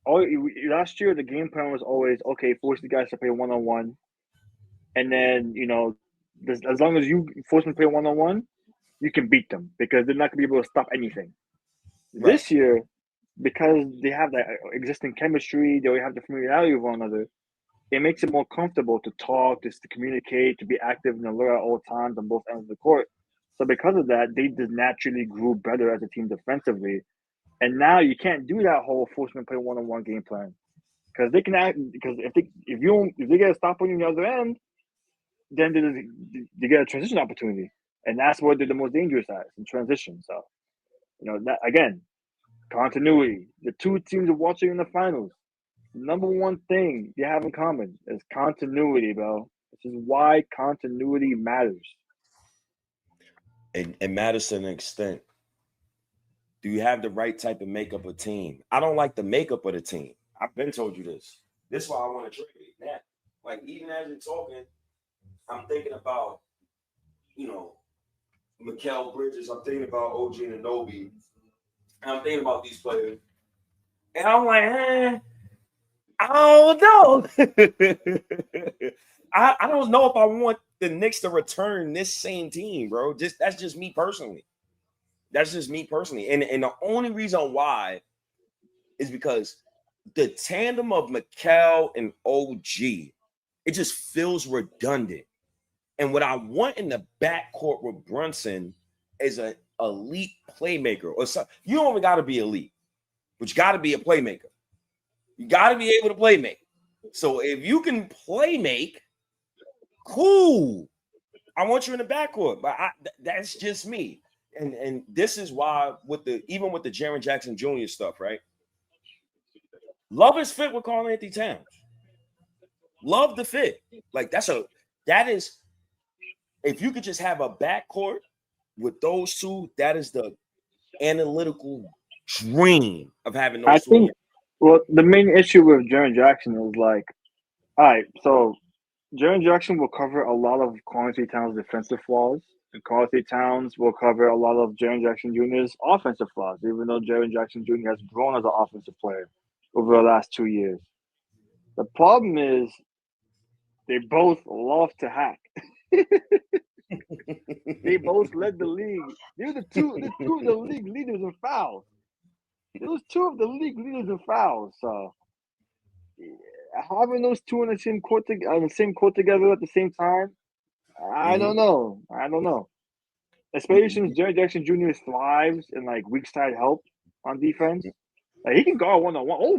last year the game plan was always okay, force the guys to play 1-on-1, and then as long as you force them to play 1-on-1, you can beat them because they're not gonna be able to stop anything. Right. This year, because they have that existing chemistry, they already have the familiarity with one another. It makes it more comfortable to talk, just to communicate, to be active and alert at all times on both ends of the court. So because of that, they just naturally grew better as a team defensively. And now you can't do that whole force them to play 1-on-1 game plan because they can act. Because if they get a stop on you on the other end, then they get a transition opportunity, and that's where they're the most dangerous at in transition. So that again, continuity. The two teams are watching in the finals. Number one thing they have in common is continuity, bro. This is why continuity matters. It matters to an extent. Do you have the right type of makeup of team? I don't like the makeup of the team. I've been told you this. This is why I want to trade it now. Like even as you're talking, I'm thinking about, you know, Mikal Bridges. I'm thinking about OG Anunoby. And I'm thinking about these players. And I'm like, I don't know. I don't know if I want the Knicks to return this same team, bro. That's just me personally. That's just me personally. And the only reason why is because the tandem of Mikal and OG, it just feels redundant. And what I want in the backcourt with Brunson is an elite playmaker. Or something. You don't even got to be elite, but you got to be a playmaker. You got to be able to play make. So if you can play make, cool. I want you in the backcourt, but that's just me. And this is why even with the Jaren Jackson Jr. stuff, right? Love is fit with Karl Anthony Towns. Love the fit. Like that is if you could just have a backcourt with those two, that is the analytical dream of having I those two. think. Well, the main issue with Jaren Jackson is like, all right, so Jaren Jackson will cover a lot of Karl Anthony Towns' defensive flaws, and Karl Anthony Towns will cover a lot of Jaren Jackson Jr.'s offensive flaws, even though Jaren Jackson Jr. has grown as an offensive player over the last 2 years. The problem is they both love to hack. They both led the league. They're the two of the league leaders in fouls. Those two of the league leaders in fouls. So having those two on the same court together at the same time, I don't Mhm. know. I don't know. Especially since Jerry Jackson Jr. thrives in like weak side help on defense. Like he can guard 1-on-1. Oh